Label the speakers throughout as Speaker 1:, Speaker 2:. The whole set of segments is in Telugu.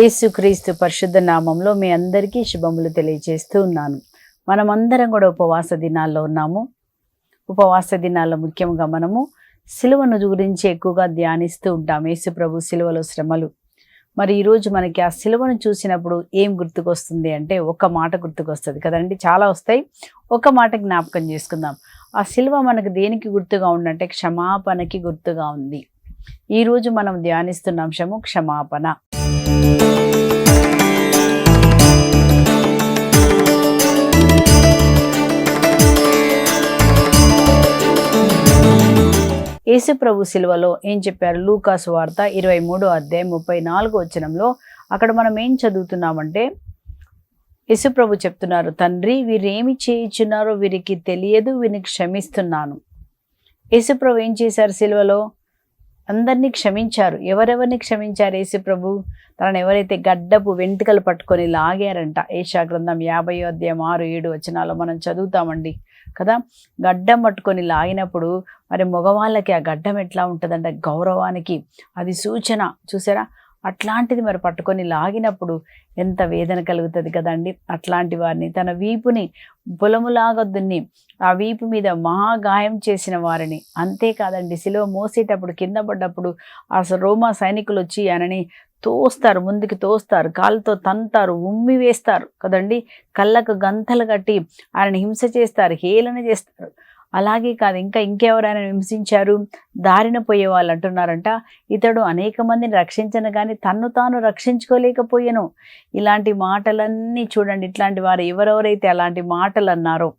Speaker 1: యేసుక్రీస్తు పరిశుద్ధ నామంలో మీ అందరికీ శుభములు తెలియజేస్తూ ఉన్నాను. మనమందరం కూడా ఉపవాస దినాల్లో ఉన్నాము. ఉపవాస దినాల్లో ముఖ్యంగా మనము సిలువను గురించి ఎక్కువగా ధ్యానిస్తూ ఉంటాం. యేసు ప్రభు సిలువలో శ్రమలు. మరి ఈరోజు మనకి ఆ సిలువను చూసినప్పుడు ఏం గుర్తుకొస్తుంది అంటే ఒక మాట గుర్తుకొస్తుంది కదండి. చాలా వస్తాయి, ఒక మాట జ్ఞాపకం చేసుకుందాం. ఆ సిలువ మనకు దేనికి గుర్తుగా ఉందంటే క్షమాపణకి గుర్తుగా ఉంది. ఈరోజు మనం ధ్యానిస్తున్న అంశము క్షమాపణ. యేసు ప్రభు సిలువలో ఏం చెప్పారు? లూకా సువార్త 23వ అధ్యాయం 34వ వచనంలో అక్కడ మనం ఏం చదువుతున్నామంటే యేసు ప్రభు చెప్తున్నారు, తండ్రి వీరేమి చేయుచున్నారో వీరికి తెలియదు, వీరిని క్షమిస్తున్నాను. యేసు ప్రభు ఏం చేశారు? సిలువలో అందరినీ క్షమించారు. ఎవరెవరిని క్షమించారు? యేసు ప్రభు తనను ఎవరైతే గడ్డపు వెంట్రుకలు పట్టుకొని లాగారంట. యెషయా గ్రంథం 50వ అధ్యాయం 6-7 వచనాల్లో మనం చదువుతామండి కదా. గడ్డం పట్టుకొని లాగినప్పుడు మరి మగవాళ్ళకి ఆ గడ్డం ఎట్లా ఉంటుందంటే గౌరవానికి అది సూచన. చూసారా? అట్లాంటిది మరి పట్టుకొని లాగినప్పుడు ఎంత వేదన కలుగుతుంది కదండి. అట్లాంటి వారిని తన వీపుని పొలములాగా దున్ని ఆ వీపు మీద మహాగాయం చేసిన వారిని, అంతేకాదండి సిలువ మోసేటప్పుడు కింద పడ్డప్పుడు ఆ రోమా సైనికులు వచ్చి ఆయనని తోస్తారు, ముందుకు తోస్తారు, కాళ్ళతో తంతారు, ఉమ్మి వేస్తారు కదండి. కళ్ళకు గంతలు కట్టి ఆయనని హింస చేస్తారు, హేళన చేస్తారు. అలాగే కాదు, ఇంకెవరైనా హింసించారు? దారిన పోయే వాళ్ళు అంటున్నారంట, ఇతడు అనేక మందిని రక్షించను కానీ తన్ను తాను రక్షించుకోలేకపోయాను. ఇలాంటి మాటలన్నీ చూడండి. ఇట్లాంటి వారు ఎవరెవరైతే అలాంటి మాటలు అన్నారో,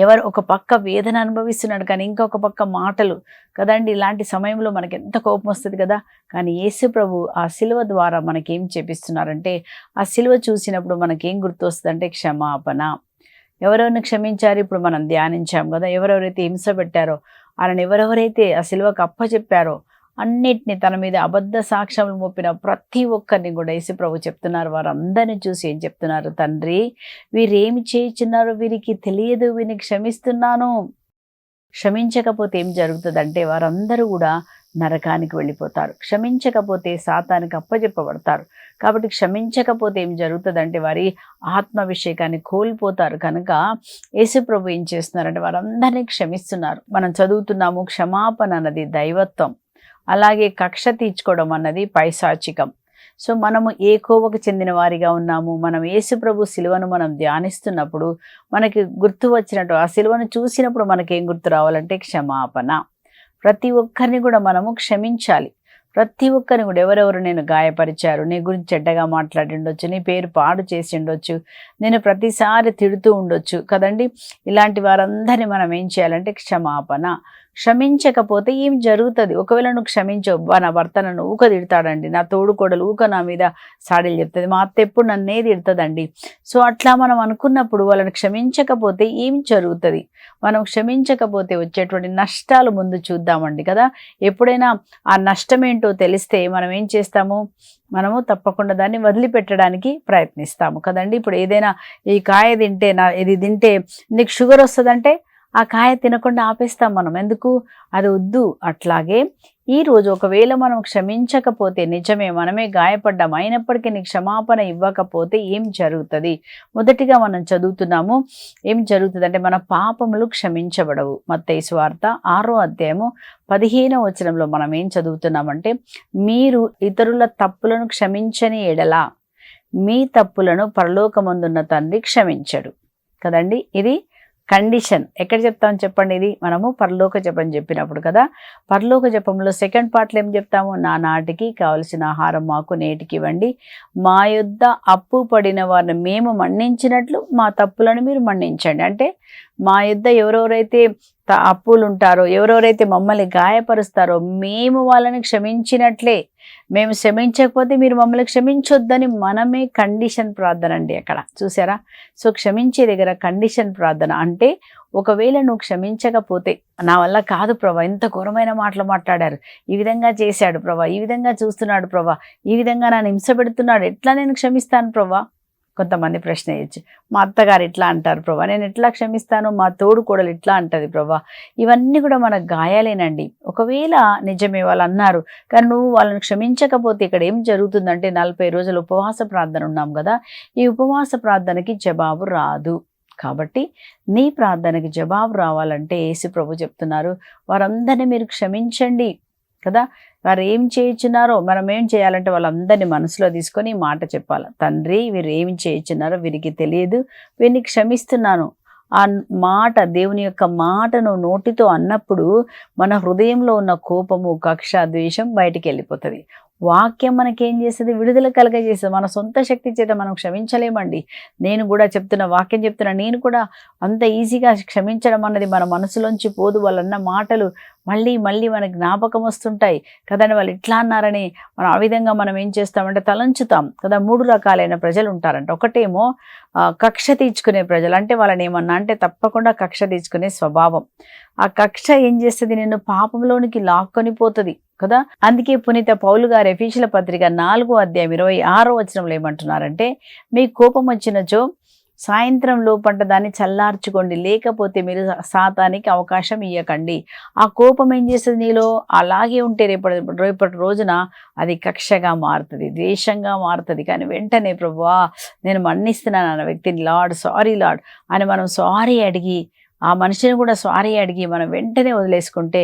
Speaker 1: ఎవరు ఒక పక్క వేదన అనుభవిస్తున్నాడు కానీ ఇంకొక పక్క మాటలు కదండి. ఇలాంటి సమయంలో మనకి ఎంత కోపం వస్తుంది కదా. కానీ యేసు ప్రభు ఆ సిలువ ద్వారా మనకేం చేపిస్తున్నారంటే, ఆ సిలువ చూసినప్పుడు మనకేం గుర్తు వస్తుందంటే క్షమాపణ. ఎవరెవరిని క్షమించారు? ఇప్పుడు మనం ధ్యానించాం కదా. ఎవరెవరైతే హింస పెట్టారో, ఆయనను ఎవరెవరైతే ఆ సిలువకు అప్పచెప్పారో, అన్నిటిని తన మీద అబద్ధ సాక్ష్యములు మోపిన ప్రతి ఒక్కరిని కూడా యేసు ప్రభు చెప్తున్నారు. వారందరిని చూసి ఏం చెప్తున్నారు? తండ్రి వీరేమి చేయుచున్నారో వీరికి తెలియదు, వీరిని క్షమిస్తున్నాను. క్షమించకపోతే ఏం జరుగుతుందంటే వారందరూ కూడా నరకానికి వెళ్ళిపోతారు. క్షమించకపోతే సాతానికి అప్పచెప్పబడతారు. కాబట్టి క్షమించకపోతే ఏం జరుగుతుందంటే వారి ఆత్మాభిషేకాన్ని కోల్పోతారు. కనుక యేసు ప్రభు ఏం చేస్తున్నారంటే వారందరినీ క్షమిస్తున్నారు. మనం చదువుతున్నాము, క్షమాపణ అన్నది దైవత్వం, అలాగే కక్ష తీర్చుకోవడం అన్నది పైశాచికం. సో మనము ఏ కోవకు చెందిన వారిగా ఉన్నాము? మనం యేసు ప్రభు సిలువను మనం ధ్యానిస్తున్నప్పుడు మనకి గుర్తు వచ్చినట్టు, ఆ సిలువను చూసినప్పుడు మనకేం గుర్తు రావాలంటే క్షమాపణ. ప్రతి ఒక్కరిని కూడా మనము క్షమించాలి. ప్రతి ఒక్కరిని కూడా ఎవరెవరు నేను గాయపరిచారు, నీ గురించి చెడ్డగా మాట్లాడి ఉండొచ్చు, నీ పేరు పాడు చేసి ఉండొచ్చు, నేను ప్రతిసారి తిడుతూ ఉండొచ్చు కదండి. ఇలాంటి వారందరినీ మనం ఏం చేయాలంటే క్షమాపణ. క్షమించకపోతే ఏం జరుగుతుంది? ఒకవేళ నువ్వు క్షమించవు, నా భర్త నన్ను ఊక తిడతాడండి, నా తోడుకోడలు ఊక నా మీద సాడీలు చెప్తుంది, మా అత్త ఎప్పుడు నన్నే తిడుతుందండి. సో అట్లా మనం అనుకున్నప్పుడు వాళ్ళని క్షమించకపోతే ఏం జరుగుతుంది? మనం క్షమించకపోతే వచ్చేటువంటి నష్టాలు ముందు చూద్దామండి కదా. ఎప్పుడైనా ఆ నష్టం ఏంటో తెలిస్తే మనం ఏం చేస్తాము? మనము తప్పకుండా దాన్ని వదిలిపెట్టడానికి ప్రయత్నిస్తాము కదండి. ఇప్పుడు ఏదైనా ఈ కాయ తింటే ఇది తింటే నీకు షుగర్ వస్తుందంటే ఆ కాయ తినకుండా ఆపేస్తాం మనం. ఎందుకు? అది వద్దు. అట్లాగే ఈరోజు ఒకవేళ మనం క్షమించకపోతే, నిజమే మనమే గాయపడ్డాం, అయినప్పటికీ నీకు క్షమాపణ ఇవ్వకపోతే ఏం జరుగుతుంది? మొదటిగా మనం చదువుతున్నాము, ఏం జరుగుతుందంటే మన పాపములు క్షమించబడవు. మత్తయి సువార్త 6వ అధ్యాయము 15వ వచనంలో మనం ఏం చదువుతున్నామంటే, మీరు ఇతరుల తప్పులను క్షమించని ఎడల మీ తప్పులను పరలోకమందున్న తండ్రి క్షమించడు కదండి. ఇది కండిషన్. ఎక్కడ చెప్తామని చెప్పండి? ఇది మనము పరలోక జపం చెప్పినప్పుడు కదా. పరలోక జపంలో సెకండ్ పార్ట్లో ఏం చెప్తాము? నా నాటికి కావలసిన ఆహారం మాకు నేటికి ఇవ్వండి, మా యొద్ద అప్పు పడిన వారిని మేము మన్నించినట్లు మా తప్పులను మీరు మన్నించండి. అంటే మా యొద్ద ఎవరెవరైతే అప్పులు ఉంటారో, ఎవరెవరైతే మమ్మల్ని గాయపరుస్తారో మేము వాళ్ళని క్షమించినట్లే, మేము క్షమించకపోతే మీరు మమ్మల్ని క్షమించొద్దని మనమే కండిషన్ ప్రార్థన అండి అక్కడ. చూసారా? సో క్షమించే దగ్గర కండిషన్ ప్రార్థన అంటే, ఒకవేళ నువ్వు క్షమించకపోతే, నా వల్ల కాదు ప్రభా, ఇంత ఘోరమైన మాటలు మాట్లాడారు, ఈ విధంగా చేశాడు ప్రభా, ఈ విధంగా చూస్తున్నాడు ప్రభా, ఈ విధంగా నన్ను హింస పెడుతున్నాడు, ఎట్లా నేను క్షమిస్తాను ప్రభా? కొంతమంది ప్రశ్న వేయచ్చు, మా అత్తగారు ఇట్లా అంటారు ప్రభా, నేను ఎట్లా క్షమిస్తాను, మా తోడు కోడలు ఇట్లా అంటది ప్రభా. ఇవన్నీ కూడా మనకు గాయాలేనండి. ఒకవేళ నిజమే వాళ్ళు అన్నారు, కానీ నువ్వు వాళ్ళని క్షమించకపోతే ఇక్కడ ఏం జరుగుతుందంటే 40 రోజులు ఉపవాస ప్రార్థన ఉన్నాం కదా, ఈ ఉపవాస ప్రార్థనకి జవాబు రాదు. కాబట్టి నీ ప్రార్థనకి జవాబు రావాలంటే యేసు ప్రభు చెప్తున్నారు, వారందరినీ మీరు క్షమించండి కదా. వారు ఏం చేయించున్నారో మనం ఏం చేయాలంటే వాళ్ళందరినీ మనసులో తీసుకొని ఈ మాట చెప్పాలి, తండ్రి వీరు ఏమి చేయించున్నారో వీరికి తెలియదు, వీరిని క్షమిస్తున్నాను. ఆ మాట, దేవుని యొక్క మాటను నోటితో అన్నప్పుడు మన హృదయంలో ఉన్న కోపము, కక్ష, ద్వేషం బయటికి వెళ్ళిపోతుంది. వాక్యం మనకేం చేస్తుంది, విడుదల కలగజేస్తుంది. మన సొంత శక్తి చేత మనం క్షమించలేమండి. నేను కూడా చెప్తున్నా, వాక్యం చెప్తున్నా, నేను కూడా అంత ఈజీగా క్షమించడం అన్నది మన మనసులోంచి పోదు. వాళ్ళన్న మాటలు మళ్ళీ మళ్ళీ మనకి జ్ఞాపకం వస్తుంటాయి కదండి. వాళ్ళు ఇట్లా అన్నారని మనం ఆ విధంగా మనం ఏం చేస్తామంటే తలంచుతాం కదా. 3 రకాలైన ప్రజలు ఉంటారంట. ఒకటేమో కక్ష తీర్చుకునే ప్రజలు, అంటే వాళ్ళని ఏమన్నా అంటే తప్పకుండా కక్ష తీర్చుకునే స్వభావం. ఆ కక్ష ఏం చేస్తుంది, నిన్ను పాపంలోనికి లాక్కొని పోతుంది కదా. అందుకే పునీత పౌలు గారు ఎఫీషియల పత్రిక 4వ అధ్యాయం 26వ వచనంలో ఏమంటున్నారంటే, మీ కోపం వచ్చినచో సాయంత్రం లోపంట దాన్ని చల్లార్చుకోండి, లేకపోతే మీరు సాతానికి అవకాశం ఇవ్వకండి. ఆ కోపం ఏం చేస్తుంది, నీలో అలాగే ఉంటే రేపటి రోజున అది కక్షగా మారుతుంది, ద్వేషంగా మారుతుంది. కానీ వెంటనే ప్రభువా నేను మన్నిస్తున్నాను అన్న వ్యక్తిని, లార్డ్ సారీ లార్డ్ అని మనం సారీ అడిగి, ఆ మనిషిని కూడా సారీ అడిగి మనం వెంటనే వదిలేసుకుంటే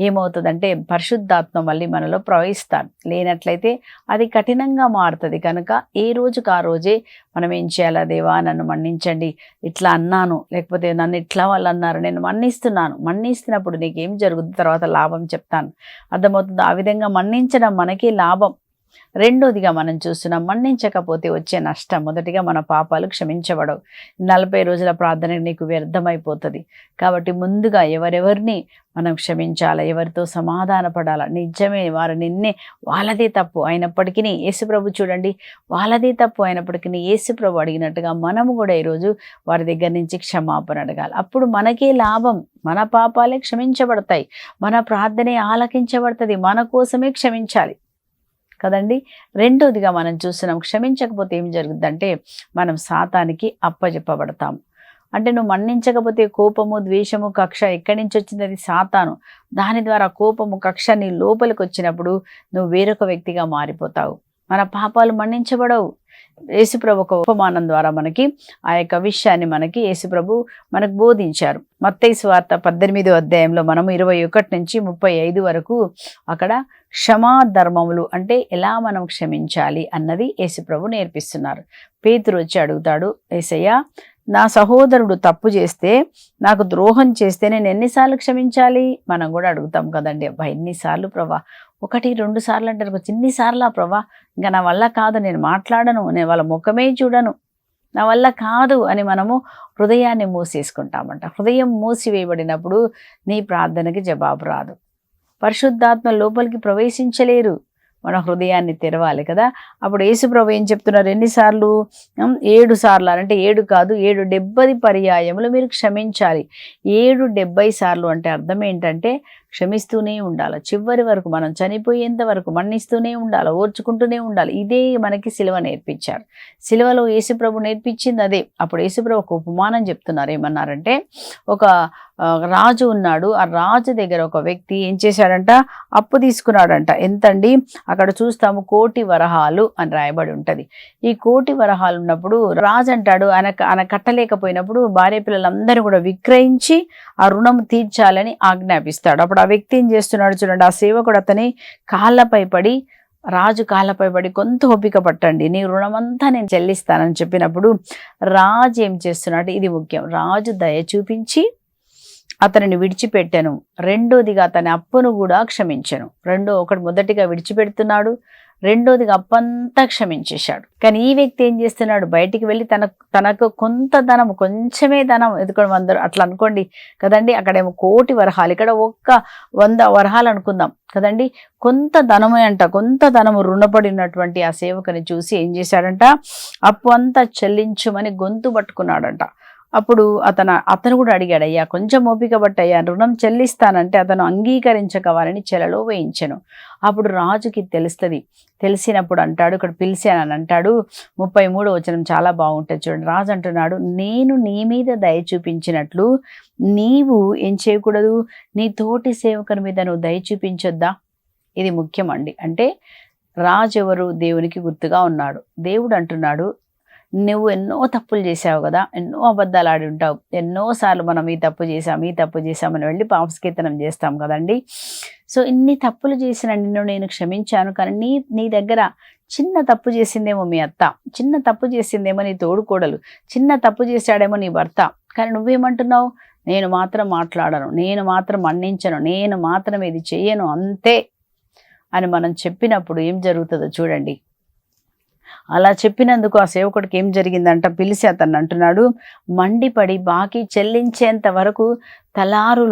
Speaker 1: ఏమవుతుందంటే పరిశుద్ధాత్మ మళ్ళీ మనలో ప్రవహిస్తాడు. లేనట్లయితే అది కఠినంగా మారుతుంది. కనుక ఏ రోజుకు ఆ రోజే మనం ఏం చేయాలా, దేవా నన్ను మన్నించండి, ఇట్లా అన్నాను, లేకపోతే నన్ను ఇట్లా వాళ్ళు అన్నారు, నేను మన్నిస్తున్నాను. మన్నిస్తున్నప్పుడు నీకేం జరుగుతుంది తర్వాత లాభం చెప్తాను, అర్థమవుతుంది. ఆ విధంగా మన్నించడం మనకి లాభం. రెండోదిగా మనం చూస్తున్నాం, మన్నించకపోతే వచ్చే నష్టం. మొదటిగా మన పాపాలు క్షమించబడవు. 40 రోజుల ప్రార్థన నీకు వ్యర్థమైపోతుంది. కాబట్టి ముందుగా ఎవరెవరిని మనం క్షమించాలా, ఎవరితో సమాధాన పడాలా. నిజమే వారు నిన్నే, వాళ్ళదే తప్పు అయినప్పటికీ యేసుప్రభు చూడండి, వాళ్ళదే తప్పు అయినప్పటికీ యేసుప్రభు అడిగినట్టుగా మనము కూడా ఈరోజు వారి దగ్గర నుంచి క్షమాపణ అడగాలి. అప్పుడు మనకే లాభం, మన పాపాలే క్షమించబడతాయి, మన ప్రార్థనే ఆలకించబడుతుంది. మన కోసమే క్షమించాలి కదండి. రెండోదిగా మనం చూస్తున్నాం, క్షమించకపోతే ఏం జరుగుతుందంటే మనం సాతానికి అప్పజెప్పబడతాం. అంటే నువ్వు మన్నించకపోతే కోపము, ద్వేషము, కక్ష ఎక్కడి నుంచి వచ్చింది, అది సాతాను. దాని ద్వారా కోపము, కక్ష నీ లోపలికి వచ్చినప్పుడు నువ్వు వేరొక వ్యక్తిగా మారిపోతావు. మన పాపాలు మన్నించబడవు. యేసుప్రభు ఒక ఉపమానం ద్వారా మనకి ఆ యొక్క విషయాన్ని యేసుప్రభు మనకు బోధించారు. మత్తయి సువార్త 18వ అధ్యాయంలో మనము 21 నుంచి 35 వరకు అక్కడ క్షమా ధర్మములు అంటే ఎలా మనం క్షమించాలి అన్నది యేసుప్రభు నేర్పిస్తున్నారు. పేతురు వచ్చి అడుగుతాడు, యేసయ్యా నా సహోదరుడు తప్పు చేస్తే, నాకు ద్రోహం చేస్తే నేను ఎన్నిసార్లు క్షమించాలి? మనం కూడా అడుగుతాం కదండి, అబ్బా ఎన్నిసార్లు ప్రభా, 1, 2 సార్లు అంటారు, చిన్నిసార్లా ప్రభా, ఇంకా నా వల్ల కాదు, నేను మాట్లాడను, నేను వాళ్ళ ముఖమే చూడను, నా వల్ల కాదు అని మనము హృదయాన్ని మూసేసుకుంటామంట. హృదయం మూసివేయబడినప్పుడు నీ ప్రార్థనకి జవాబు రాదు, పరిశుద్ధాత్మ లోపలికి ప్రవేశించలేరు. మన హృదయాన్ని తెరవాలి కదా. అప్పుడు యేసుప్రభు ఏం చెప్తున్నారు, ఎన్నిసార్లు? 7 సార్లు అంటే 7 కాదు, 770 పర్యాయములు మీరు క్షమించాలి. 770 సార్లు అంటే అర్థం ఏంటంటే క్షమిస్తూనే ఉండాలి, చివరి వరకు, మనం చనిపోయేంత వరకు మన్నిస్తూనే ఉండాలి, ఓర్చుకుంటూనే ఉండాలి. ఇదే మనకి సిలువ నేర్పించారు. సిలువలో యేసుప్రభు నేర్పించింది అదే. అప్పుడు యేసుప్రభు ఒక ఉపమానం చెప్తున్నారు. ఏమన్నారంటే, ఒక రాజు ఉన్నాడు. ఆ రాజు దగ్గర ఒక వ్యక్తి ఏం చేశాడంట, అప్పు తీసుకున్నాడంట. ఎంతండి? అక్కడ చూస్తాము 1,000,000 వరహాలు అని రాయబడి ఉంటుంది. ఈ 1,000,000 వరహాలు ఉన్నప్పుడు రాజు అంటాడు, ఆయన కట్టలేకపోయినప్పుడు భార్య పిల్లలందరూ కూడా విక్రయించి ఆ రుణం తీర్చాలని ఆజ్ఞాపిస్తాడు. అప్పుడు ఆ వ్యక్తి ఏం చేస్తున్నాడు చూడండి, ఆ సేవకుడు అతని కాళ్ళపై పడి, రాజు కాళ్ళపై పడి, కొంత ఓపిక పట్టండి, నీ రుణమంతా నేను చెల్లిస్తానని చెప్పినప్పుడు రాజు ఏం చేస్తున్నాడు, ఇది ముఖ్యం, రాజు దయ చూపించి అతనిని విడిచిపెట్టాను. రెండోదిగా అతని అప్పును కూడా క్షమించాను. మొదటిగా విడిచిపెడుతున్నాడు, రెండోదిగా అప్పంతా క్షమించేశాడు. కానీ ఈ వ్యక్తి ఏం చేస్తున్నాడు, బయటికి వెళ్ళి తనకు కొంత ధనం, కొంచెమే ధనం ఎదుకోవడం, అందరూ అట్లా అనుకోండి కదండి. అక్కడేమో 1,000,000 వరహాలు, ఇక్కడ 100 వరహాలు అనుకుందాం కదండి. కొంత ధనమే అంట, కొంత ధనము రుణపడినటువంటి ఆ సేవకుని చూసి ఏం చేశాడంట, అప్పు అంతా చెల్లించుమని గొంతు పట్టుకున్నాడంట. అప్పుడు అతను కూడా అడిగాడు, అయ్యా కొంచెం ఓపిక పట్టయ్యా, రుణం చెల్లిస్తానంటే అతను అంగీకరించక వారిని చెలలో వేయించెను. అప్పుడు రాజుకి తెలుస్తుంది. తెలిసినప్పుడు అంటాడు, ఇక్కడ పిలిచానని అంటాడు. 33 వచనం చాలా బాగుంటుంది చూడండి. రాజు అంటున్నాడు, నేను నీ మీద దయ చూపించినట్లు నీవు ఏం చేయకూడదు, నీ తోటి సేవకుని మీద నువ్వు దయ చూపించొద్దా? ఇది ముఖ్యమండి. అంటే రాజు ఎవరు? దేవునికి గుర్తుగా ఉన్నాడు. దేవుడు అంటున్నాడు, నువ్వు ఎన్నో తప్పులు చేసావు కదా, ఎన్నో అబద్ధాలు ఆడి ఉంటావు, ఎన్నోసార్లు మనం ఈ తప్పు చేసామని వెళ్ళి పాపస్కీర్తనం చేస్తాం కదండి. సో ఇన్ని తప్పులు చేసిన నిన్ను నేను క్షమించాను, కానీ నీ దగ్గర చిన్న తప్పు చేసిందేమో మీ అత్త, చిన్న తప్పు చేసిందేమో నీ తోడుకోడలు, చిన్న తప్పు చేశాడేమో నీ భర్త, కానీ నువ్వేమంటున్నావు, నేను మాత్రం మాట్లాడను, నేను మాత్రం మన్నించను, నేను మాత్రం ఇది చెయ్యను అంతే అని మనం చెప్పినప్పుడు ఏం జరుగుతుందో చూడండి. అలా చెప్పినందుకు ఆ సేవకుడికి ఏం జరిగిందంట, పిలిచి అతన్ని అంటున్నాడు, మండిపడి బాకీ చెల్లించేంత వరకు తలారు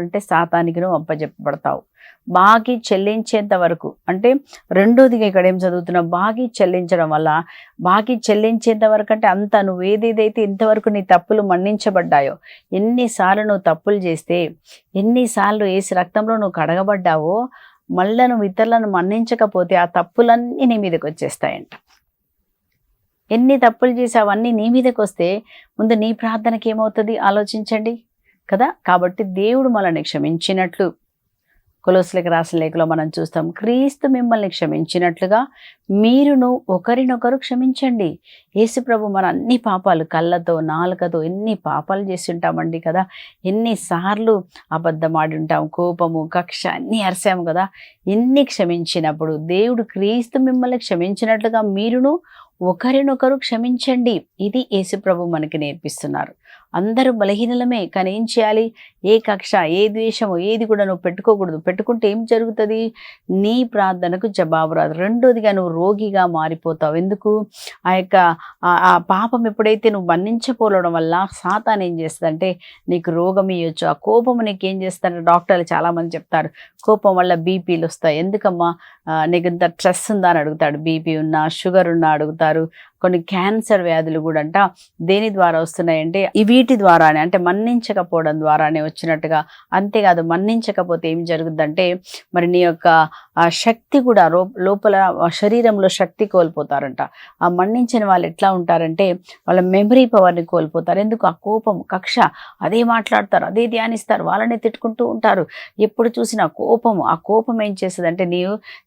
Speaker 1: అంటే సాతానికి నువ్వు అప్పచెప్పబడతావు. బాకీ చెల్లించేంత వరకు అంటే రెండోదిగా ఇక్కడ ఏం చదువుతున్నావు, బాకీ చెల్లించడం వల్ల, బాకీ చెల్లించేంత వరకు అంటే అంత నువ్వు ఏదేదైతే ఇంతవరకు నీ తప్పులు మన్నించబడ్డాయో, ఎన్నిసార్లు నువ్వు తప్పులు చేస్తే, ఎన్నిసార్లు ఏసు రక్తంలో నువ్వు కడగబడ్డావో, మళ్ళీ నువ్వు ఇతరులను మన్నించకపోతే ఆ తప్పులన్నీ నీ మీదకి వచ్చేస్తాయంట. ఎన్ని తప్పులు చేసి అవన్నీ నీ మీదకి వస్తే ముందు నీ ప్రార్థనకి ఏమవుతుంది ఆలోచించండి కదా. కాబట్టి దేవుడు మనల్ని క్షమించినట్లు కొలొస్సీలకు రాసిన లేఖలో మనం చూస్తాం, క్రీస్తు మిమ్మల్ని క్షమించినట్లుగా మీరును ఒకరినొకరు క్షమించండి. యేసు ప్రభు మన అన్ని పాపాలు, కళ్ళతో నాలుకతో ఎన్ని పాపాలు చేసి ఉంటామండి కదా, ఎన్నిసార్లు అబద్ధం ఆడి ఉంటాం, కోపము కక్ష అన్నీ అరిసాము కదా. ఎన్ని క్షమించినప్పుడు దేవుడు క్రీస్తు మిమ్మల్ని క్షమించినట్లుగా మీరును ఒకరినొకరు క్షమించండి. ఇది యేసు ప్రభు మనకి నేర్పిస్తున్నారు. అందరూ బలహీనలమే, కానీ ఏం చేయాలి, ఏ కక్ష ఏ ద్వేషము ఏది కూడా నువ్వు పెట్టుకోకూడదు. పెట్టుకుంటే ఏం జరుగుతుంది, నీ ప్రార్థనకు జవాబు రాదు. రెండోదిగా నువ్వు రోగిగా మారిపోతావు. ఎందుకు, ఆ పాపం ఎప్పుడైతే నువ్వు మన్నించపోవడం వల్ల సాతాను ఏం చేస్తుందంటే నీకు రోగం ఇవ్వచ్చు. ఆ కోపము నీకు ఏం చేస్తారంటే డాక్టర్లు చాలామంది చెప్తారు, కోపం వల్ల బీపీలు వస్తాయి. ఎందుకమ్మా, నీకు ఇంత స్ట్రెస్ ఉందా అని అడుగుతాడు. బీపీ ఉన్నా, షుగర్ ఉన్నా అడుగుతారు. కొన్ని క్యాన్సర్ వ్యాధులు కూడా అంట దేని ద్వారా వస్తున్నాయంటే వీటి ద్వారానే, అంటే మన్నించకపోవడం ద్వారానే వచ్చినట్టుగా. అంతేకాదు, మన్నించకపోతే ఏం జరుగుద్దంటే మరి నీ యొక్క శక్తి కూడా లోపల శరీరంలో శక్తి కోల్పోతారంట. ఆ మన్నించిన వాళ్ళు ఎట్లా ఉంటారంటే వాళ్ళ మెమరీ పవర్ని కోల్పోతారు. ఎందుకు, ఆ కోపం కక్ష అదే మాట్లాడతారు, అదే ధ్యానిస్తారు, వాళ్ళని తిట్టుకుంటూ ఉంటారు. ఎప్పుడు చూసినా కోపము. ఆ కోపం ఏం చేస్తుందంటే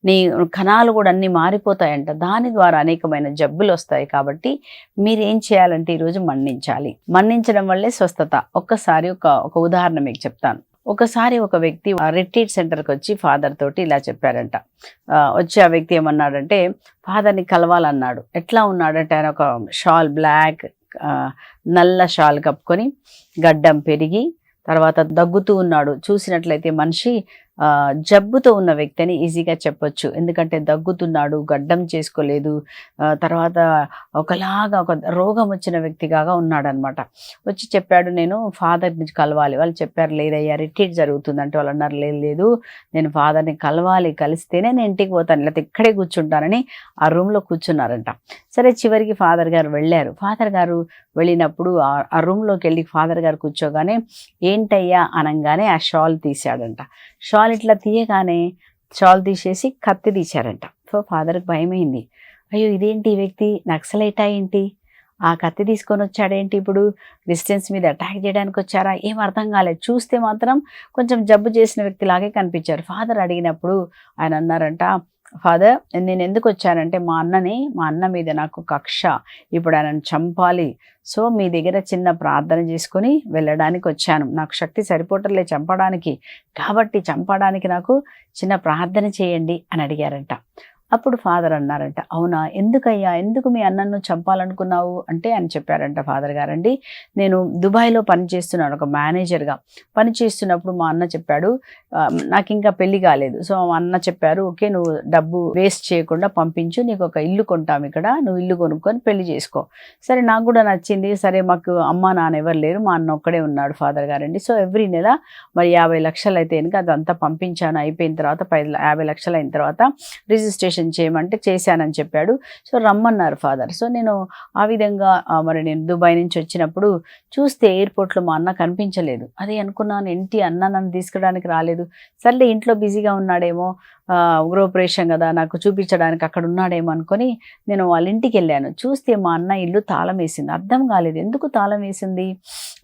Speaker 1: నీ కణాలు కూడా అన్నీ మారిపోతాయంట. దాని ద్వారా అనేకమైన జబ్బులు వస్తాయి. కాబట్టి మీరు ఏం చేయాలంటే ఈరోజు మన్నించాలి. మన్నించడం వల్లే స్వస్థత. ఒక్కసారి ఒక ఉదాహరణ మీకు చెప్తాను. ఒకసారి ఒక వ్యక్తి రిట్రీట్ సెంటర్కి వచ్చి ఫాదర్ తోటి ఇలా చెప్పారంట. వచ్చి ఆ వ్యక్తి ఏమన్నాడంటే ఫాదర్ని కలవాలన్నాడు. ఎట్లా ఉన్నాడంటే ఆయన ఒక షాల్, బ్లాక్ నల్ల షాల్ కప్పుకొని, గడ్డం పెరిగి, తర్వాత దగ్గుతూ ఉన్నాడు. చూసినట్లయితే మనిషి జబ్బుతో ఉన్న వ్యక్తి అని ఈజీగా చెప్పొచ్చు. ఎందుకంటే దగ్గుతున్నాడు, గడ్డం చేసుకోలేదు, తర్వాత ఒకలాగా ఒక రోగం వచ్చిన వ్యక్తిగా ఉన్నాడనమాట. వచ్చి చెప్పాడు, నేను ఫాదర్ని కలవాలి. వాళ్ళు చెప్పారు, లేదయ్యా రిట్రీట్ జరుగుతుందంటే. వాళ్ళు అన్నారు, లేదు నేను ఫాదర్ని కలవాలి, కలిస్తేనే నేను ఇంటికి పోతాను, లేకపోతే ఇక్కడే కూర్చుంటానని ఆ రూమ్లో కూర్చున్నారంట. సరే, చివరికి ఫాదర్ గారు వెళ్ళారు. ఫాదర్ గారు వెళ్ళినప్పుడు ఆ రూమ్లోకి వెళ్ళి ఫాదర్ గారు కూర్చోగానే ఏంటయ్యా అనగానే ఆ షాల్ తీశాడంట. షాల్ ఇట్లా తీయగానే షాల్ తీసేసి కత్తి తీశారంట. సో ఫాదర్కి భయమైంది. అయ్యో ఇదేంటి, ఈ వ్యక్తి నక్సలైటా ఏంటి, ఆ కత్తి తీసుకొని వచ్చాడేంటి, ఇప్పుడు క్రిస్టియన్స్ మీద అటాక్ చేయడానికి వచ్చారా, ఏం అర్థం కాలేదు. చూస్తే మాత్రం కొంచెం జబ్బు చేసిన వ్యక్తిలాగే కనిపించారు. ఫాదర్ అడిగినప్పుడు ఆయన అన్నారంట, ఫాదర్ నేను ఎందుకు వచ్చానంటే మా అన్న మీద నాకు కక్ష, ఇప్పుడు ఆయనను చంపాలి. సో మీ దగ్గర చిన్న ప్రార్థన చేసుకొని వెళ్ళడానికి వచ్చాను. నాకు శక్తి సరిపోవట్లే చంపడానికి, కాబట్టి చంపడానికి నాకు చిన్న ప్రార్థన చేయండి అని అడిగారంట. అప్పుడు ఫాదర్ అన్నారంట, అవునా, ఎందుకయ్యా, ఎందుకు మీ అన్నను చంపాలనుకున్నావు అంటే అని చెప్పారంట ఫాదర్ గారండి, నేను దుబాయ్లో పనిచేస్తున్నాను, ఒక మేనేజర్గా పనిచేస్తున్నప్పుడు మా అన్న చెప్పాడు, నాకు ఇంకా పెళ్లి కాలేదు. సో మా అన్న చెప్పారు, ఓకే నువ్వు డబ్బు వేస్ట్ చేయకుండా పంపించు, నీకు ఒక ఇల్లు కొంటాం ఇక్కడ, నువ్వు ఇల్లు కొనుక్కొని పెళ్లి చేసుకో. సరే, నాకు కూడా నచ్చింది. సరే, మాకు అమ్మ నాన్న ఎవరు లేరు, మా అన్న ఒక్కడే ఉన్నాడు ఫాదర్ గారండి. సో ఎవ్రీ నెల మరి 50 లక్షలు అయితే కనుక అదంతా పంపించాను. అయిపోయిన తర్వాత 50 లక్షలు అయిన తర్వాత రిజిస్ట్రేషన్ రిజిస్ట్రేషన్ చేయమంటే చేశానని చెప్పాడు. సో రమ్మన్నారు ఫాదర్. సో నేను ఆ విధంగా మరి నేను దుబాయ్ నుంచి వచ్చినప్పుడు చూస్తే ఎయిర్పోర్ట్లో మా అన్న కనిపించలేదు. అదే అనుకున్నాను, ఏంటి అన్న నన్ను తీసుకురావడానికి రాలేదు. సర్లే ఇంట్లో బిజీగా ఉన్నాడేమో, గృహప్రవేశం కదా, నాకు చూపించడానికి అక్కడ ఉన్నాడేమో అనుకొని నేను వాళ్ళ ఇంటికి వెళ్ళాను. చూస్తే మా అన్న ఇల్లు తాళం వేసింది. అర్థం కాలేదు ఎందుకు తాళం వేసింది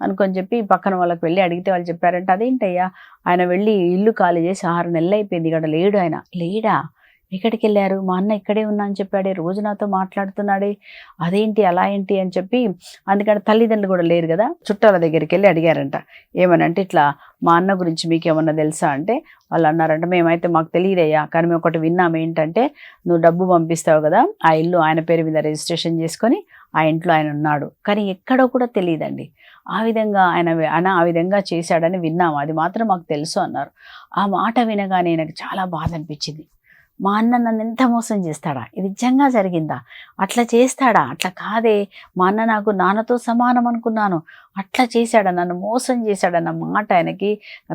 Speaker 1: అనుకొని చెప్పి పక్కన వాళ్ళకి వెళ్ళి అడిగితే వాళ్ళు చెప్పారంటే, అదేంటయ్యా ఆయన వెళ్ళి ఇల్లు ఖాళీ చేసి 6 నెలలు అయిపోయింది, ఇక్కడ లేడు. ఆయన లేడా, ఎక్కడికి వెళ్ళారు, మా అన్న ఇక్కడే ఉన్నా అని చెప్పాడే, రోజు నాతో మాట్లాడుతున్నాడే, అదేంటి అలా ఏంటి అని చెప్పి, అందుకని తల్లిదండ్రులు కూడా లేరు కదా, చుట్టాల దగ్గరికి వెళ్ళి అడిగారంట. ఏమనంటే ఇట్లా మా అన్న గురించి మీకు ఏమన్నా తెలుసా అంటే వాళ్ళు అన్నారంట, మేమైతే మాకు తెలియదయ్యా, కానీ మేము ఒకటి విన్నాం, ఏంటంటే నువ్వు డబ్బు పంపిస్తావు కదా, ఆ ఇల్లు ఆయన పేరు మీద రిజిస్ట్రేషన్ చేసుకొని ఆ ఇంట్లో ఆయన ఉన్నాడు, కానీ ఎక్కడో కూడా తెలియదండి. ఆ విధంగా ఆయన ఆ విధంగా చేశాడని విన్నాము, అది మాత్రం మాకు తెలుసు అన్నారు. ఆ మాట వినగానే నాకు చాలా బాధ అనిపించింది. మా అన్న నన్ను ఎంత మోసం చేస్తాడా, ఇది నిజంగా జరిగిందా, అట్లా చేస్తాడా, అట్లా కాదే, మా అన్న నాకు నాన్నతో సమానం అనుకున్నాను, అట్లా చేశాడా, నన్ను మోసం చేశాడన్న మాట ఆయనకి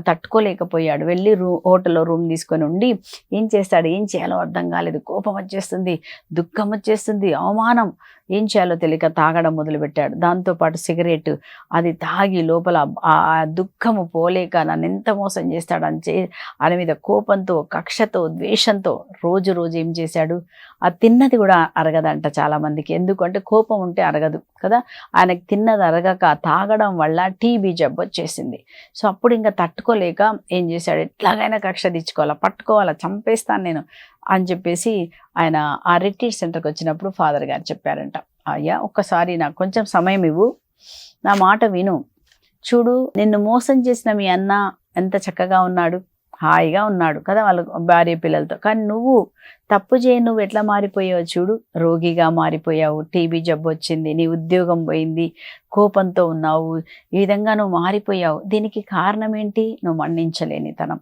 Speaker 1: తట్టుకోలేకపోయాడు. వెళ్ళి హోటల్లో రూమ్ తీసుకొని ఉండి ఏం చేస్తాడు, ఏం చేయాలో అర్థం కాలేదు, కోపం వచ్చేస్తుంది, దుఃఖం వచ్చేస్తుంది, అవమానం, ఏం చేయాలో తెలియక తాగడం మొదలుపెట్టాడు. దాంతోపాటు సిగరెట్ అది తాగి లోపల ఆ దుఃఖము పోలేక నన్ను ఎంత మోసం చేస్తాడని ఆయన మీద కోపంతో, కక్షతో, ద్వేషంతో రోజు ఏం చేశాడు, ఆ తిన్నది కూడా అరగదంట చాలామందికి. ఎందుకంటే కోపం ఉంటే అరగదు కదా, ఆయనకి తిన్నది అరగక తాగడం వల్ల టీబీ జబ్బు వచ్చేసింది. సో అప్పుడు ఇంకా తట్టుకోలేక ఏం చేశాడు, ఎట్లాగైనా కక్ష తెచ్చుకోవాలా, పట్టుకోవాలా, చంపేస్తాను నేను అని చెప్పేసి ఆయన ఆ రిట్రీట్ సెంటర్కి వచ్చినప్పుడు ఫాదర్ గారు చెప్పారంట, అయ్యా ఒక్కసారి నాకు కొంచెం సమయం ఇవ్వు, నా మాట విను, చూడు నిన్ను మోసం చేసిన మీ అన్న ఎంత చక్కగా ఉన్నాడు, హాయిగా ఉన్నాడు కదా వాళ్ళ భార్య పిల్లలతో, కానీ నువ్వు తప్పు చేయి, నువ్వు ఎట్లా మారిపోయావు చూడు, రోగిగా మారిపోయావు, టీబీ జబ్బు వచ్చింది, నీ ఉద్యోగం పోయింది, కోపంతో ఉన్నావు, ఈ విధంగా నువ్వు మారిపోయావు. దీనికి కారణం ఏంటి, నువ్వు మన్నించలేనితనం.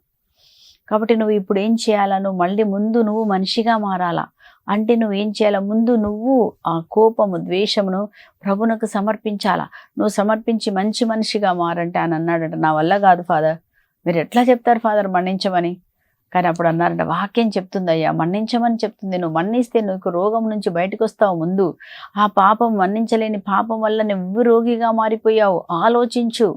Speaker 1: కాబట్టి నువ్వు ఇప్పుడు ఏం చేయాలా, నువ్వు మళ్ళీ ముందు నువ్వు మనిషిగా మారాలా అంటే నువ్వేం చేయాలా, ముందు నువ్వు ఆ కోపము, ద్వేషమును ప్రభునకు సమర్పించాలా. నువ్వు సమర్పించి మంచి మనిషిగా మారంటే ఆయన అన్నాడంట, నా వల్ల కాదు ఫాదర్, మీరు ఎట్లా చెప్తారు ఫాదర్ మన్నించమని. కానీ అప్పుడు అన్నారంట, వాక్యం చెప్తుందయ్యా మన్నించమని చెప్తుంది, నువ్వు మన్నిస్తే నువ్వు రోగం నుంచి బయటకు వస్తావు. ముందు ఆ పాపం, మన్నించలేని పాపం వల్ల నువ్వు రోగిగా మారిపోయావు, ఆలోచించు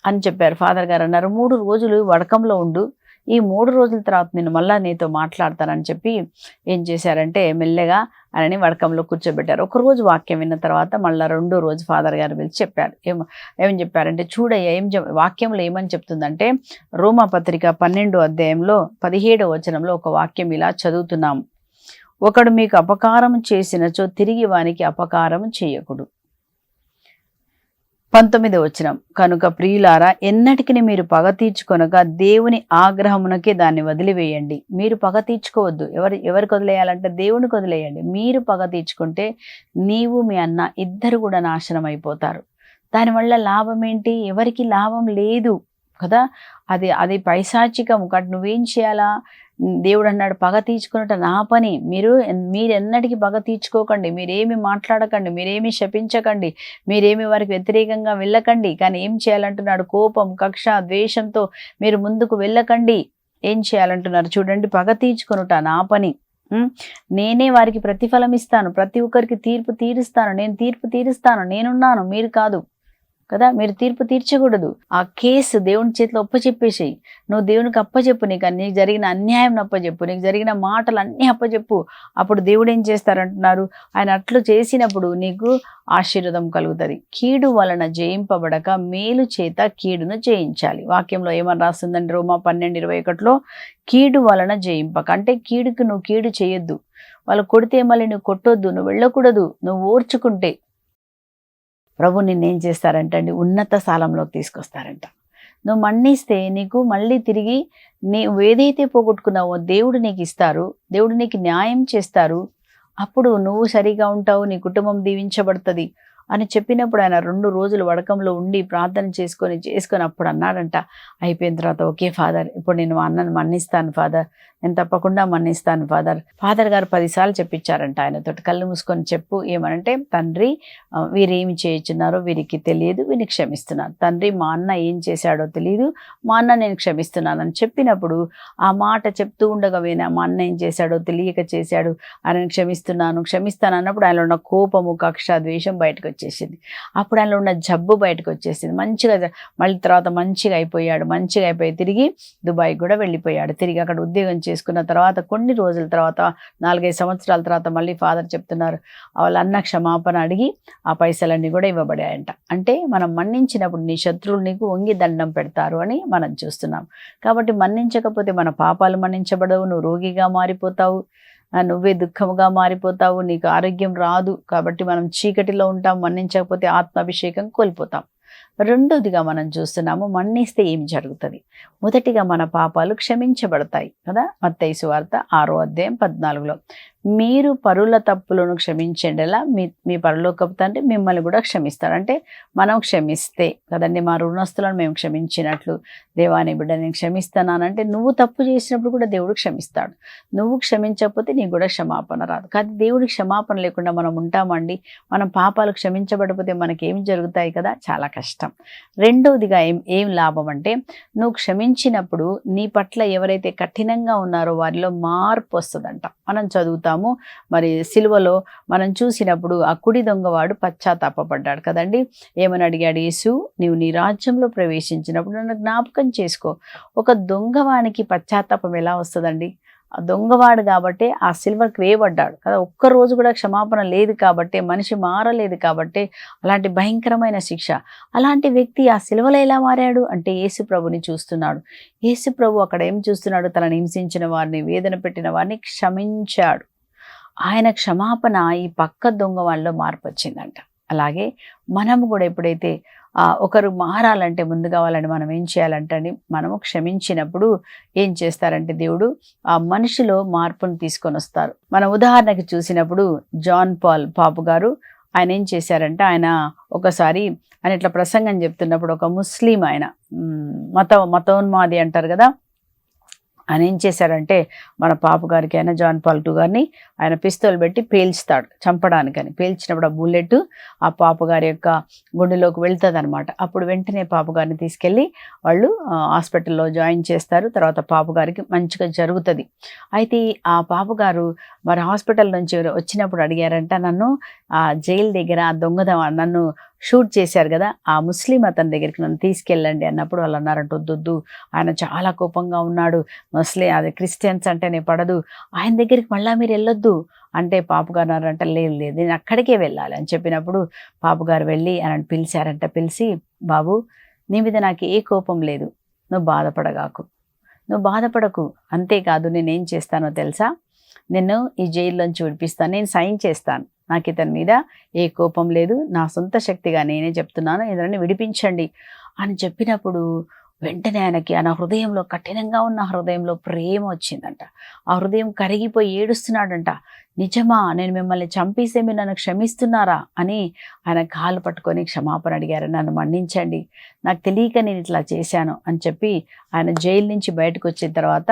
Speaker 1: అని చెప్పారు. ఫాదర్ గారు అన్నారు, 3 రోజులు వడకంలో ఉండు, ఈ 3 రోజుల తర్వాత నేను మళ్ళీ నీతో మాట్లాడతానని చెప్పి ఏం చేశారంటే మెల్లగా ఆయనని వడకంలో కూర్చోబెట్టారు. ఒకరోజు వాక్యం విన్న తర్వాత మళ్ళీ 2వ రోజు ఫాదర్ గారు పిలిచి చెప్పారు. ఏమని చెప్పారంటే, చూడయ్యా వాక్యంలో ఏమని చెప్తుందంటే, రోమా పత్రిక 12వ అధ్యాయంలో 17వ వచనంలో ఒక వాక్యం ఇలా చదువుతున్నాం, ఒకడు మీకు అపకారం చేసినచో తిరిగి వానికి అపకారం చేయకుడు. 19వ వచనం, కనుక ప్రియులారా ఎన్నటికి మీరు పగ తీర్చుకొనగా దేవుని ఆగ్రహమునకే దాన్ని వదిలివేయండి. మీరు పగ తీర్చుకోవద్దు. ఎవరికి వదిలేయాలంటే దేవునికి వదిలేయండి. మీరు పగ తీర్చుకుంటే నీవు మీ అన్న ఇద్దరు కూడా నాశనం అయిపోతారు. దానివల్ల లాభం ఏంటి, ఎవరికి లాభం లేదు కదా, అది పైశాచికము. కాబట్టి నువ్వేం చేయాలా, దేవుడు అన్నాడు పగ తీర్చుకున్నట్టు నా పని, మీరెన్నటికీ పగ తీర్చుకోకండి, మీరేమి మాట్లాడకండి, మీరేమి శపించకండి, మీరేమి వారికి వ్యతిరేకంగా వెళ్ళకండి. కానీ ఏం చేయాలంటున్నాడు, కోపం, కక్ష, ద్వేషంతో మీరు ముందుకు వెళ్ళకండి. ఏం చేయాలంటున్నారు చూడండి, పగ తీర్చుకొనుట నా పని, నేనే వారికి ప్రతిఫలం ఇస్తాను, ప్రతి ఒక్కరికి తీర్పు తీరుస్తాను, నేను తీర్పు తీరుస్తాను, నేనున్నాను, మీరు కాదు కదా, మీరు తీర్పు తీర్చకూడదు. ఆ కేసు దేవుని చేతిలో అప్పచెప్పేసేయి. నువ్వు దేవునికి అప్పచెప్పు, నీకు జరిగిన అన్యాయం అప్పచెప్పు, నీకు జరిగిన మాటలు అన్నీ అప్పచెప్పు. అప్పుడు దేవుడు ఏం చేస్తారంటున్నారు, ఆయన అట్లు చేసినప్పుడు నీకు ఆశీర్వాదం కలుగుతుంది. కీడు వలన జయింపబడక మేలు చేత కీడును జయించాలి. వాక్యంలో ఏమని రాస్తుందండి, రోమా 12:21లో కీడు వలన జయింపక, అంటే కీడుకు నువ్వు కీడు చేయొద్దు. వాళ్ళు కొడితే మళ్ళీ నువ్వు కొట్టొద్దు, నువ్వు వెళ్ళకూడదు, నువ్వు ఓర్చుకుంటే ప్రభు నిన్నేం చేస్తారంటే అండి, ఉన్నత స్థానంలోకి తీసుకొస్తారంట. నువ్వు మన్నిస్తే నీకు మళ్ళీ తిరిగి నువ్వు ఏదైతే పోగొట్టుకున్నావో దేవుడు నీకు ఇస్తారు, దేవుడు నీకు న్యాయం చేస్తారు. అప్పుడు నువ్వు సరిగా ఉంటావు, నీ కుటుంబం దీవించబడుతుంది. అని చెప్పినప్పుడు ఆయన 2 రోజులు వడకంలో ఉండి ప్రార్థన చేసుకొని అప్పుడు అన్నాడంట. అయిపోయిన తర్వాత, ఓకే ఫాదర్, ఇప్పుడు నేను మా అన్నను మన్నిస్తాను ఫాదర్, నేను తప్పకుండా మన్నిస్తాను ఫాదర్. ఫాదర్ గారు 10 సార్లు చెప్పించారంట ఆయనతోటి. కళ్ళు మూసుకొని చెప్పు ఏమనంటే, తండ్రి వీరేమి చేయుచున్నారో వీరికి తెలియదు, వీరిని క్షమిస్తున్నాను. తండ్రి మా అన్న ఏం చేశాడో తెలియదు, మా అన్న నేను క్షమిస్తున్నాను అని చెప్పినప్పుడు ఆ మాట చెప్తూ ఉండగా మా అన్న ఏం చేశాడో తెలియక చేశాడు, ఆయనను క్షమిస్తాను అన్నప్పుడు ఆయనలో ఉన్న కోపము, కక్ష, ద్వేషం బయటకు వచ్చేసింది. అప్పుడు ఆయనలో ఉన్న జబ్బు బయటకు వచ్చేసింది. మంచిగా మళ్ళీ తర్వాత మంచిగా అయిపోయి తిరిగి దుబాయ్ కూడా వెళ్ళిపోయాడు. తిరిగి అక్కడ ఉద్యోగం చేసుకున్న తర్వాత కొన్ని రోజుల తర్వాత 4-5 సంవత్సరాల తర్వాత మళ్ళీ ఫాదర్ చెప్తున్నారు, వాళ్ళ అన్న క్షమాపణ అడిగి ఆ పైసలన్నీ కూడా ఇవ్వబడాయంట. అంటే మనం మన్నించినప్పుడు నీ శత్రువులు నీకు వంగి దండం పెడతారు అని మనం చూస్తున్నాం. కాబట్టి మన్నించకపోతే మన పాపాలు మన్నించబడవు, నువ్వు రోగిగా మారిపోతావు, నువ్వే దుఃఖముగా మారిపోతావు, నీకు ఆరోగ్యం రాదు. కాబట్టి మనం చీకటిలో ఉంటాం, మన్నించకపోతే ఆత్మాభిషేకం కోల్పోతాం. రెండోదిగా మనం చూస్తున్నాము, మన్నిస్తే ఏం జరుగుతుంది? మొదటిగా మన పాపాలు క్షమించబడతాయి కదా. మత్తయి సువార్త 6:14 మీరు పరుల తప్పులను క్షమించేలా మీ పరలోకపు తండ్రి మిమ్మల్ని కూడా క్షమిస్తాడు. అంటే మనం క్షమిస్తే కదండి, మా రుణస్తులను మేము క్షమించినట్లు దేవాని బిడ్డ నేను క్షమిస్తున్నానంటే, నువ్వు తప్పు చేసినప్పుడు కూడా దేవుడు క్షమిస్తాడు. నువ్వు క్షమించకపోతే నీకు కూడా క్షమాపణ రాదు. కానీ దేవుడికి క్షమాపణ లేకుండా మనం ఉంటామండి. మనం పాపాలు క్షమించబడిపోతే మనకేం జరుగుతాయి కదా, చాలా కష్టం. రెండవదిగా ఏం లాభం అంటే, నువ్వు క్షమించినప్పుడు నీ పట్ల ఎవరైతే కఠినంగా ఉన్నారో వారిలో మార్పు వస్తుందంట. మనం చదువుతాము, మరి సిలువలో మనం చూసినప్పుడు ఆ కుడి దొంగవాడు పశ్చాత్తాపడ్డాడు కదండి. ఏమని అడిగాడు? యేసు, నీవు నీ రాజ్యంలో ప్రవేశించినప్పుడు నన్ను జ్ఞాపకం చేసుకో. ఒక దొంగవానికి పశ్చాత్తాపం ఎలా వస్తుందండి? ఆ దొంగవాడు కాబట్టి ఆ సిల్వర్కి వేయబడ్డాడు కదా. ఒక్కరోజు కూడా క్షమాపణ లేదు కాబట్టి, మనిషి మారలేదు కాబట్టి అలాంటి భయంకరమైన శిక్ష. అలాంటి వ్యక్తి ఆ సిలువలో ఎలా మారాడు అంటే, యేసు ప్రభుని చూస్తున్నాడు. యేసు ప్రభు అక్కడ ఏం చూస్తున్నాడు? తనని హింసించిన వారిని, వేదన పెట్టిన వారిని క్షమించాడు. ఆయన క్షమాపణ ఈ పక్క దొంగ వాళ్ళలో మార్పు వచ్చిందంట. అలాగే మనము కూడా ఎప్పుడైతే ఒకరు మారాలంటే ముందుగా వాళ్ళని మనం ఏం చేయాలంటే అండి, మనము క్షమించినప్పుడు ఏం చేస్తారంటే దేవుడు ఆ మనిషిలో మార్పును తీసుకొని వస్తారు. మన ఉదాహరణకి చూసినప్పుడు జాన్ పాల్ పాపు గారు ఆయన ఏం చేశారంటే, ఆయన ఒకసారి ఆయన ఇట్లా ప్రసంగం చెప్తున్నప్పుడు ఒక ముస్లిం ఆయన మతోన్మాది అంటారు కదా, ఆయన ఏం చేశారంటే మన పాపు గారికి అయినా జాన్ పాల్ II గారిని ఆయన పిస్తోల్ పెట్టి పేల్చుతాడు చంపడానికని. పేల్చినప్పుడు ఆ బుల్లెట్ ఆ పాపు గారి యొక్క గుండెలోకి వెళ్తుంది అనమాట. అప్పుడు వెంటనే పాపు గారిని తీసుకెళ్ళి వాళ్ళు హాస్పిటల్లో జాయిన్ చేస్తారు. తర్వాత పాపు గారికి మంచిగా జరుగుతుంది. అయితే ఆ పాపు గారు మరి హాస్పిటల్ నుంచి వచ్చినప్పుడు అడిగారంట, నన్ను ఆ జైలు దగ్గర ఆ దొంగదం నన్ను షూట్ చేశారు కదా, ఆ ముస్లిం అతని దగ్గరికి నన్ను తీసుకెళ్ళండి అన్నప్పుడు వాళ్ళు అన్నారంట, వద్దొద్దు, ఆయన చాలా కోపంగా ఉన్నాడు, అదే క్రిస్టియన్స్ అంటేనే పడదు, ఆయన దగ్గరికి మళ్ళీ మీరు వెళ్ళొద్దు అంటే పాపు గారు అన్నారంట, లేదు నేను అక్కడికే వెళ్ళాలి అని చెప్పినప్పుడు పాపు గారు వెళ్ళి ఆయనను పిలిచారంట. పిలిచి, బాబు నీ మీద నాకు ఏ కోపం లేదు, నువ్వు బాధపడకు, అంతేకాదు నేనేం చేస్తానో తెలుసా, నిన్ను ఈ జైల్లోంచి విడిపిస్తాను, నేను సైన్ చేస్తాను, నాకు ఇతని మీద ఏ కోపం లేదు, నా సొంత శక్తిగా నేనే చెప్తున్నాను, ఇతన్ని విడిపించండి అని చెప్పినప్పుడు వెంటనే ఆయన హృదయంలో, కఠినంగా ఉన్న హృదయంలో ప్రేమ వచ్చిందంట. ఆ హృదయం కరిగిపోయి ఏడుస్తున్నాడంట, నిజమా, నేను మిమ్మల్ని చంపేసే మీరు నన్ను క్షమిస్తున్నారా అని ఆయన కాలు పట్టుకొని క్షమాపణ అడిగారు. నన్ను మన్నించండి, నాకు తెలియక నేను ఇట్లా చేశాను అని చెప్పి ఆయన జైలు నుంచి బయటకు వచ్చిన తర్వాత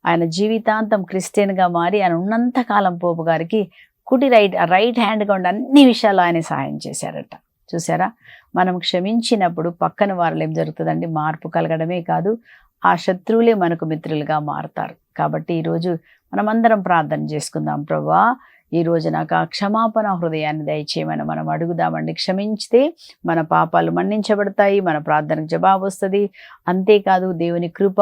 Speaker 1: ఆయన జీవితాంతం క్రిస్టియన్గా మారి ఆయన ఉన్నంతకాలం పోపు గారికి కుడి రైట్ హ్యాండ్గా ఉండి అన్ని విషయాలు ఆయన సహాయం చేశారట. చూసారా, మనం క్షమించినప్పుడు పక్కన వారిలో ఏం జరుగుతుందండి, మార్పు కలగడమే కాదు, ఆ శత్రువులే మనకు మిత్రులుగా మారుతారు. కాబట్టి ఈరోజు మనమందరం ప్రార్థన చేసుకుందాం, ప్రభువా ఈరోజు నాకు ఆ క్షమాపణ హృదయాన్ని దయచేయమని మనం అడుగుదామండి. క్షమించితే మన పాపాలు మన్నించబడతాయి, మన ప్రార్థనకు జవాబు వస్తుంది. అంతేకాదు దేవుని కృప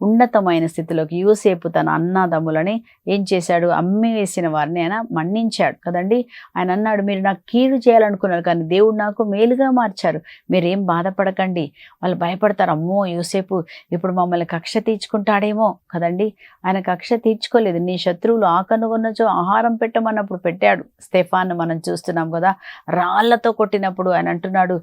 Speaker 1: ఉన్నతమైన స్థితిలోకి, యోసేపు తన అన్నదమ్ములని ఏం చేశాడు, అమ్మి వేసిన వారిని ఆయన మన్నించాడు కదండి. ఆయన అన్నాడు, మీరు నాకు కీడు చేయాలనుకున్నారు కానీ దేవుడు నాకు మేలుగా మార్చారు, మీరేం బాధపడకండి. వాళ్ళు భయపడతారు, అమ్మో యోసేపు ఇప్పుడు మమ్మల్ని కక్ష తీర్చుకుంటాడేమో కదండి. ఆయన కక్ష తీర్చుకోలేదు. నీ శత్రువులు ఆకనుగొన్నచో ఆహారం పెట్టమన్నప్పుడు పెట్టాడు. స్టెఫాన్ మనం చూస్తున్నాం కదా, రాళ్లతో కొట్టినప్పుడు ఆయన అంటున్నాడు,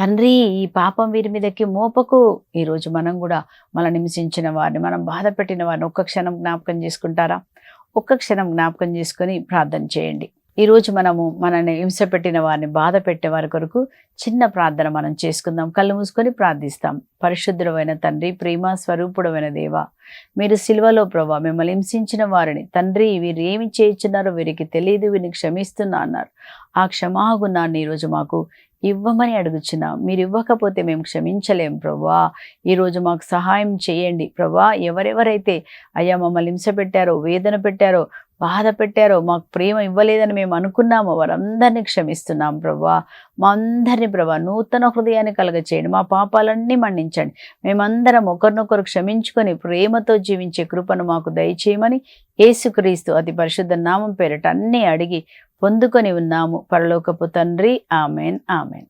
Speaker 1: తండ్రి ఈ పాపం వీరి మీదకి మోపకు. ఈరోజు మనం కూడా మనల్ని హింసించిన వారిని, మనం బాధ పెట్టిన వారిని ఒక్క క్షణం జ్ఞాపకం చేసుకుంటారా? ఒక్క క్షణం జ్ఞాపకం చేసుకొని ప్రార్థన చేయండి. ఈరోజు మనము మనల్ని హింస పెట్టిన వారిని, బాధ పెట్టే వారి కొరకు చిన్న ప్రార్థన మనం చేసుకుందాం. కళ్ళు మూసుకొని ప్రార్థిస్తాం. పరిశుద్ధుడైన తండ్రి, ప్రేమ స్వరూపుడమైన దేవ, మీరు సిలువలో ప్రభా మిమ్మల్ని హింసించిన వారిని, తండ్రి వీరు ఏమి చేయించున్నారో వీరికి తెలియదు, వీరిని క్షమిస్తున్నా అన్నారు. ఆ క్షమాగుణాన్ని ఈరోజు మాకు ఇవ్వమని అడుగుచున్నాం. మీరు ఇవ్వకపోతే మేము క్షమించలేం ప్రభా. ఈరోజు మాకు సహాయం చేయండి ప్రభా. ఎవరెవరైతే అయ్యా మమ్మల్ని హింస పెట్టారో, వేదన పెట్టారో, బాధ పెట్టారో, మాకు ప్రేమ ఇవ్వలేదని మేము అనుకున్నామో వారందరినీ క్షమిస్తున్నాం ప్రభా. మా అందరినీ ప్రభా నూతన హృదయాన్ని కలగచేయండి. మా పాపాలన్నీ మన్నించండి. మేమందరం ఒకరినొకరు క్షమించుకొని ప్రేమతో జీవించే కృపను మాకు దయచేయమని యేసుక్రీస్తు అతి పరిశుద్ధ నామం పేరిట అన్నీ అడిగి పొందుకొని ఉన్నాము పరలోకపు తండ్రి. Amen, amen.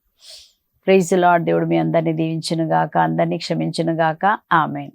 Speaker 1: Praise the Lord. దేవుడు మీ అందరినీ దీవించును గాక, అందరినీ క్షమించును గాక. ఆమెన్.